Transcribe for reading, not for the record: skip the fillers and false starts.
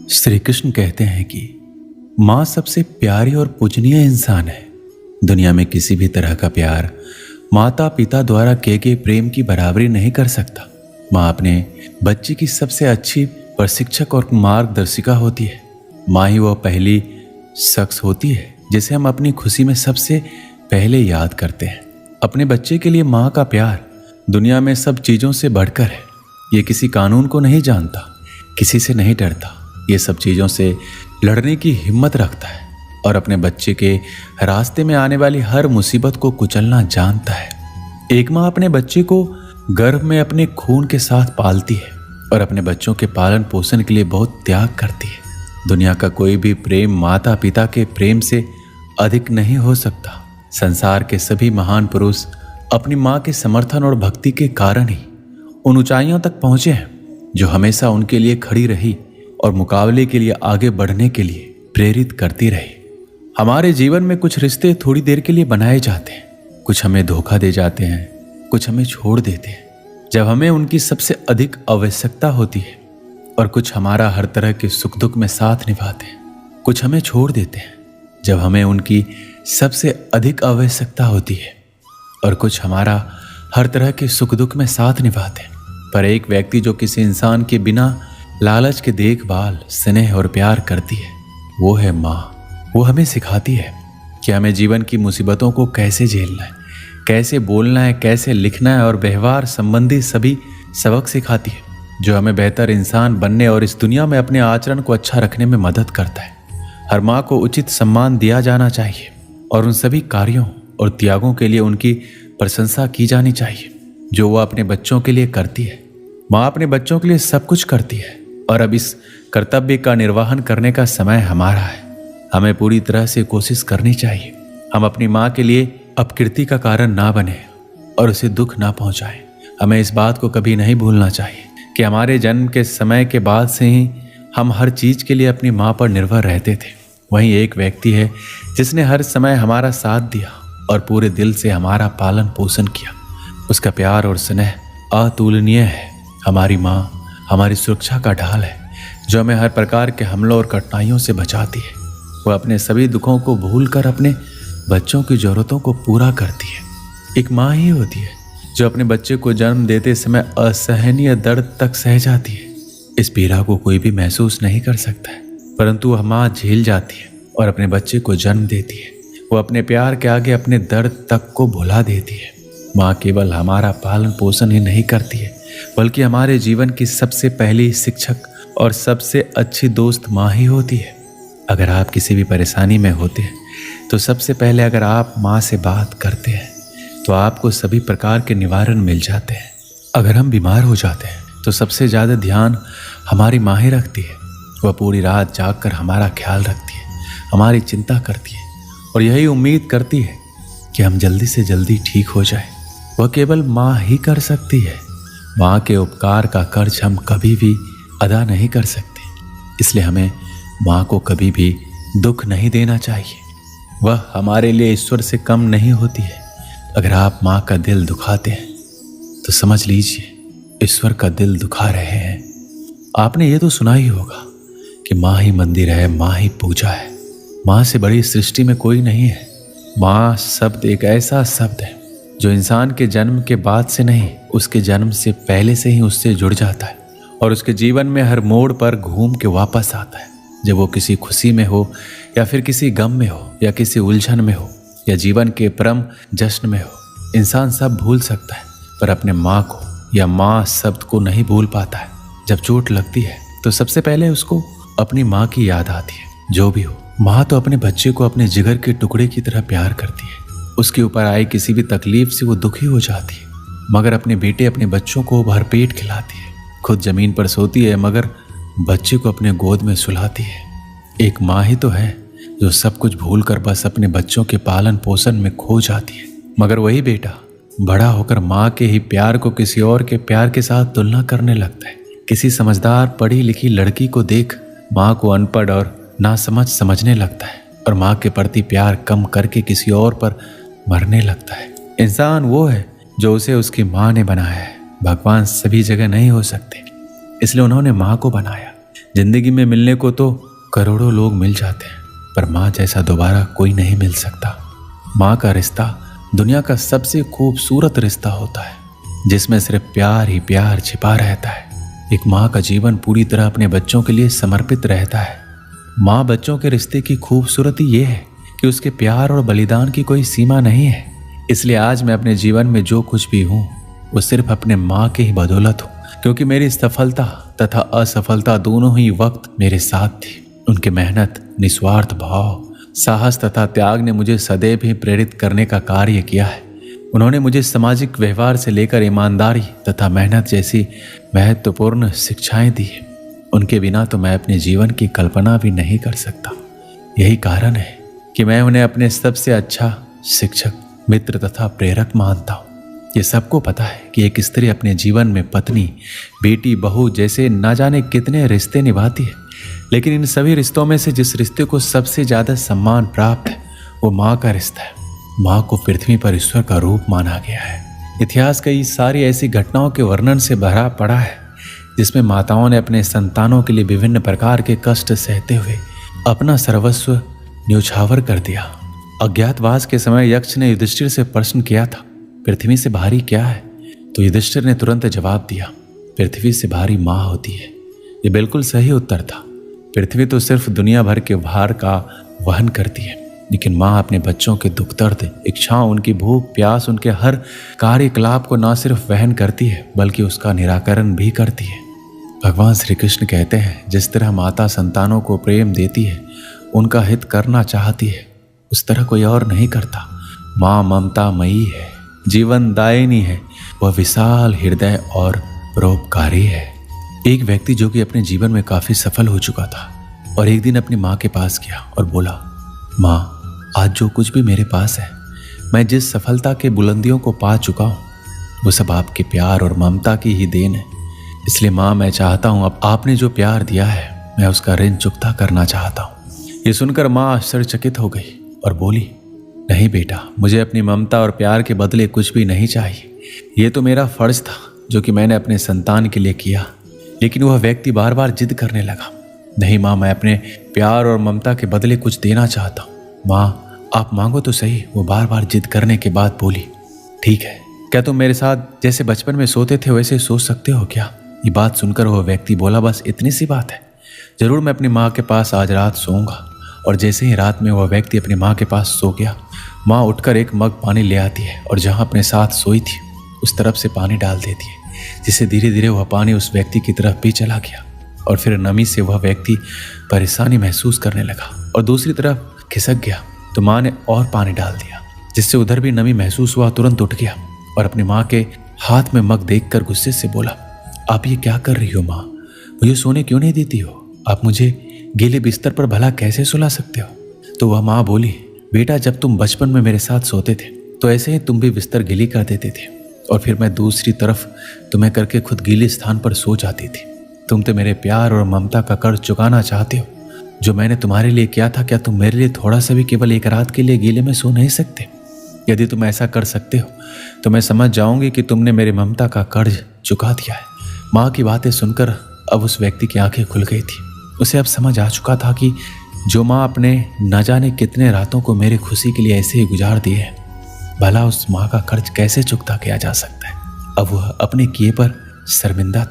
श्री कृष्ण कहते हैं कि माँ सबसे प्यारी और पूजनीय इंसान है। दुनिया में किसी भी तरह का प्यार माता पिता द्वारा किए गए प्रेम की बराबरी नहीं कर सकता। माँ अपने बच्चे की सबसे अच्छी प्रशिक्षक और मार्गदर्शिका होती है। माँ ही वह पहली शख्स होती है जिसे हम अपनी खुशी में सबसे पहले याद करते हैं। अपने बच्चे के लिए माँ का प्यार दुनिया में सब चीज़ों से बढ़कर है। ये किसी कानून को नहीं जानता, किसी से नहीं डरता, ये सब चीज़ों से लड़ने की हिम्मत रखता है और अपने बच्चे के रास्ते में आने वाली हर मुसीबत को कुचलना जानता है। एक माँ अपने बच्चे को गर्भ में अपने खून के साथ पालती है और अपने बच्चों के पालन पोषण के लिए बहुत त्याग करती है। दुनिया का कोई भी प्रेम माता पिता के प्रेम से अधिक नहीं हो सकता। संसार के सभी महान पुरुष अपनी माँ के समर्थन और भक्ति के कारण ही उन ऊंचाइयों तक पहुंचे हैं जो हमेशा उनके लिए खड़ी रही और मुकाबले के लिए आगे बढ़ने के लिए प्रेरित करती रही। हमारे जीवन में कुछ रिश्ते थोड़ी देर के लिए बनाए जाते हैं, कुछ हमें धोखा दे जाते हैं, कुछ हमें छोड़ देते हैं जब हमें उनकी सबसे अधिक आवश्यकता होती है, और कुछ हमारा हर तरह के सुख दुख में साथ निभाते हैं। कुछ हमें छोड़ देते हैं जब हमें उनकी सबसे अधिक आवश्यकता होती है, और कुछ हमारा हर तरह के सुख दुख में साथ निभाते हैं। पर एक व्यक्ति जो किसी इंसान के बिना लालच के देखभाल, स्नेह और प्यार करती है, वो है माँ। वो हमें सिखाती है कि हमें जीवन की मुसीबतों को कैसे झेलना है, कैसे बोलना है, कैसे लिखना है, और व्यवहार संबंधी सभी सबक सिखाती है जो हमें बेहतर इंसान बनने और इस दुनिया में अपने आचरण को अच्छा रखने में मदद करता है। हर माँ को उचित सम्मान दिया जाना चाहिए और उन सभी कार्यों और त्यागों के लिए उनकी प्रशंसा की जानी चाहिए जो वो अपने बच्चों के लिए करती है। माँ अपने बच्चों के लिए सब कुछ करती है और अब इस कर्तव्य का निर्वहन करने का समय हमारा है। हमें पूरी तरह से कोशिश करनी चाहिए हम अपनी माँ के लिए अपकीर्ति का कारण ना बने और उसे दुख ना पहुंचाएं। हमें इस बात को कभी नहीं भूलना चाहिए कि हमारे जन्म के समय के बाद से ही हम हर चीज़ के लिए अपनी माँ पर निर्भर रहते थे। वहीं एक व्यक्ति है जिसने हर समय हमारा साथ दिया और पूरे दिल से हमारा पालन पोषण किया। उसका प्यार और स्नेह अतुलनीय है। हमारी माँ हमारी सुरक्षा का ढाल है जो हमें हर प्रकार के हमलों और कठिनाइयों से बचाती है। वह अपने सभी दुखों को भूलकर अपने बच्चों की ज़रूरतों को पूरा करती है। एक माँ ही होती है जो अपने बच्चे को जन्म देते समय असहनीय दर्द तक सह जाती है। इस पीड़ा को कोई भी महसूस नहीं कर सकता है, परंतु वह माँ झेल जाती है और अपने बच्चे को जन्म देती है। वो अपने प्यार के आगे अपने दर्द तक को भुला देती है। माँ केवल हमारा पालन पोषण ही नहीं करती है, बल्कि हमारे जीवन की सबसे पहली शिक्षक और सबसे अच्छी दोस्त माँ ही होती है। अगर आप किसी भी परेशानी में होते हैं तो सबसे पहले अगर आप माँ से बात करते हैं तो आपको सभी प्रकार के निवारण मिल जाते हैं। अगर हम बीमार हो जाते हैं तो सबसे ज़्यादा ध्यान हमारी माँ ही रखती है। वह पूरी रात जागकर हमारा ख्याल रखती है, हमारी चिंता करती है और यही उम्मीद करती है कि हम जल्दी से जल्दी ठीक हो जाए। वह केवल माँ ही कर सकती है। माँ के उपकार का कर्ज हम कभी भी अदा नहीं कर सकते, इसलिए हमें माँ को कभी भी दुख नहीं देना चाहिए। वह हमारे लिए ईश्वर से कम नहीं होती है। अगर आप माँ का दिल दुखाते हैं तो समझ लीजिए ईश्वर का दिल दुखा रहे हैं। आपने ये तो सुना ही होगा कि माँ ही मंदिर है, माँ ही पूजा है, माँ से बड़ी सृष्टि में कोई नहीं है। माँ शब्द एक ऐसा शब्द है जो इंसान के जन्म के बाद से नहीं, उसके जन्म से पहले से ही उससे जुड़ जाता है और उसके जीवन में हर मोड़ पर घूम के वापस आता है। जब वो किसी खुशी में हो या फिर किसी गम में हो या किसी उलझन में हो या जीवन के परम जश्न में हो, इंसान सब भूल सकता है पर अपने माँ को या माँ शब्द को नहीं भूल पाता है। जब चोट लगती है तो सबसे पहले उसको अपनी माँ की याद आती है। जो भी हो, माँ तो अपने बच्चे को अपने जिगर के टुकड़े की तरह प्यार करती है। उसके ऊपर आई किसी भी तकलीफ से वो दुखी हो जाती है, मगर अपने बेटे अपने बच्चों को भरपेट खिलाती है। खुद जमीन पर सोती है मगर बच्चे को अपने गोद में सुलाती है। एक माँ ही तो है जो सब कुछ भूलकर बस अपने बच्चों के पालन पोषण में खो जाती है। मगर वही बेटा बड़ा होकर माँ के ही प्यार को किसी और के प्यार के साथ तुलना करने लगता है। किसी समझदार पढ़ी लिखी लड़की को देख माँ को अनपढ़ और नासमझ समझने लगता है और माँ के प्रति प्यार कम करके किसी और पर मरने लगता है। इंसान वो है जो उसे उसकी माँ ने बनाया है। भगवान सभी जगह नहीं हो सकते, इसलिए उन्होंने माँ को बनाया जिंदगी में मिलने को तो करोड़ों लोग मिल जाते हैं, पर माँ जैसा दोबारा कोई नहीं मिल सकता। माँ का रिश्ता दुनिया का सबसे खूबसूरत रिश्ता होता है, जिसमें सिर्फ प्यार ही प्यार छिपा रहता है। एक माँ का जीवन पूरी तरह अपने बच्चों के लिए समर्पित रहता है। माँ बच्चों के रिश्ते की खूबसूरती ये है कि उसके प्यार और बलिदान की कोई सीमा नहीं है। इसलिए आज मैं अपने जीवन में जो कुछ भी हूँ वो सिर्फ अपने माँ के ही बदौलत हूँ, क्योंकि मेरी सफलता तथा असफलता दोनों ही वक्त मेरे साथ थी। उनकी मेहनत, निस्वार्थ भाव, साहस तथा त्याग ने मुझे सदैव ही प्रेरित करने का कार्य किया है। उन्होंने मुझे सामाजिक व्यवहार से लेकर ईमानदारी तथा मेहनत जैसी महत्वपूर्ण शिक्षाएं दी है। उनके बिना तो मैं अपने जीवन की कल्पना भी नहीं कर सकता। यही कारण है कि मैं उन्हें अपने सबसे अच्छा शिक्षक, मित्र तथा प्रेरक मानता हूँ। ये सबको पता है कि एक स्त्री अपने जीवन में पत्नी, बेटी, बहू जैसे ना जाने कितने रिश्ते निभाती है, लेकिन इन सभी रिश्तों में से जिस रिश्ते को सबसे ज्यादा सम्मान प्राप्त है वो माँ का रिश्ता है। माँ को पृथ्वी पर ईश्वर का रूप माना गया है। इतिहास कई सारी ऐसी घटनाओं के वर्णन से भरा पड़ा है जिसमें माताओं ने अपने संतानों के लिए विभिन्न प्रकार के कष्ट सहते हुए अपना सर्वस्व न्यौछावर कर दिया। अज्ञातवास के समय यक्ष ने युधिष्ठिर से प्रश्न किया था, पृथ्वी से भारी क्या है? तो युधिष्ठिर ने तुरंत जवाब दिया, पृथ्वी से भारी माँ होती है। ये बिल्कुल सही उत्तर था। पृथ्वी तो सिर्फ दुनिया भर के भार का वहन करती है, लेकिन माँ अपने बच्चों के दुख दर्द, इच्छाओं, उनकी भूख प्यास, उनके हर कार्यकलाप को न सिर्फ वहन करती है बल्कि उसका निराकरण भी करती है। भगवान श्री कृष्ण कहते हैं, जिस तरह माता संतानों को प्रेम देती है, उनका हित करना चाहती है, उस तरह कोई और नहीं करता। माँ ममता मयी है, जीवन दायिनी है, वह विशाल हृदय और परोपकारी है। एक व्यक्ति जो कि अपने जीवन में काफी सफल हो चुका था और एक दिन अपनी माँ के पास गया और बोला, माँ, आज जो कुछ भी मेरे पास है, मैं जिस सफलता के बुलंदियों को पा चुका हूँ, वो सब आपके प्यार और ममता की ही देन है। इसलिए माँ, मैं चाहता हूँ अब आपने जो प्यार दिया है, मैं उसका ऋण चुकता करना चाहता हूँ। ये सुनकर माँ आश्चर्यचकित हो गई और बोली, नहीं बेटा, मुझे अपनी ममता और प्यार के बदले कुछ भी नहीं चाहिए। ये तो मेरा फर्ज था जो कि मैंने अपने संतान के लिए किया। लेकिन वह व्यक्ति बार बार जिद करने लगा, नहीं माँ, मैं अपने प्यार और ममता के बदले कुछ देना चाहता हूँ। माँ, आप मांगो तो सही। वो बार बार जिद करने के बाद बोली, ठीक है, क्या तुम मेरे साथ जैसे बचपन में सोते थे वैसे सोच सकते हो क्या? ये बात सुनकर वह व्यक्ति बोला, बस इतनी सी बात है, जरूर मैं अपनी माँ के पास आज रात सोऊंगा। और जैसे ही रात में वह व्यक्ति अपनी माँ के पास सो गया, माँ उठकर एक मग पानी ले आती है और जहाँ अपने साथ सोई थी उस तरफ से पानी डाल देती है, जिससे धीरे धीरे वह पानी उस व्यक्ति की तरफ भी चला गया। और फिर नमी से वह व्यक्ति परेशानी महसूस करने लगा और दूसरी तरफ खिसक गया, तो माँ ने और पानी डाल दिया, जिससे उधर भी नमी महसूस हुआ। तुरंत उठ गया और अपनी माँ के हाथ में मग देखकर गुस्से से बोला, आप ये क्या कर रही हो माँ? मुझे सोने क्यों नहीं देती हो? आप मुझे गीले बिस्तर पर भला कैसे सुला सकते हो? तो वह माँ बोली, बेटा, जब तुम बचपन में मेरे साथ सोते थे तो ऐसे ही तुम भी बिस्तर गीली कर देते थे और फिर मैं दूसरी तरफ तुम्हें करके खुद गीले स्थान पर सो जाती थी। तुम तो मेरे प्यार और ममता का कर्ज चुकाना चाहते हो जो मैंने तुम्हारे लिए किया था। क्या तुम मेरे लिए थोड़ा सा भी केवल एक रात के लिए गीले में सो नहीं सकते? यदि तुम ऐसा कर सकते हो तो मैं समझ जाऊंगी कि तुमने मेरी ममता का कर्ज चुका दिया है। माँ की बातें सुनकर अब उस व्यक्ति की आंखें खुल गई थी। उसे अब समझ आ चुका था कि जो माँ अपने न जाने कितने रातों को मेरी खुशी के लिए ऐसे ही गुजार दी है, भला उस माँ का कर्ज कैसे चुकता किया जा सकता है। अब वह अपने किए पर शर्मिंदा था।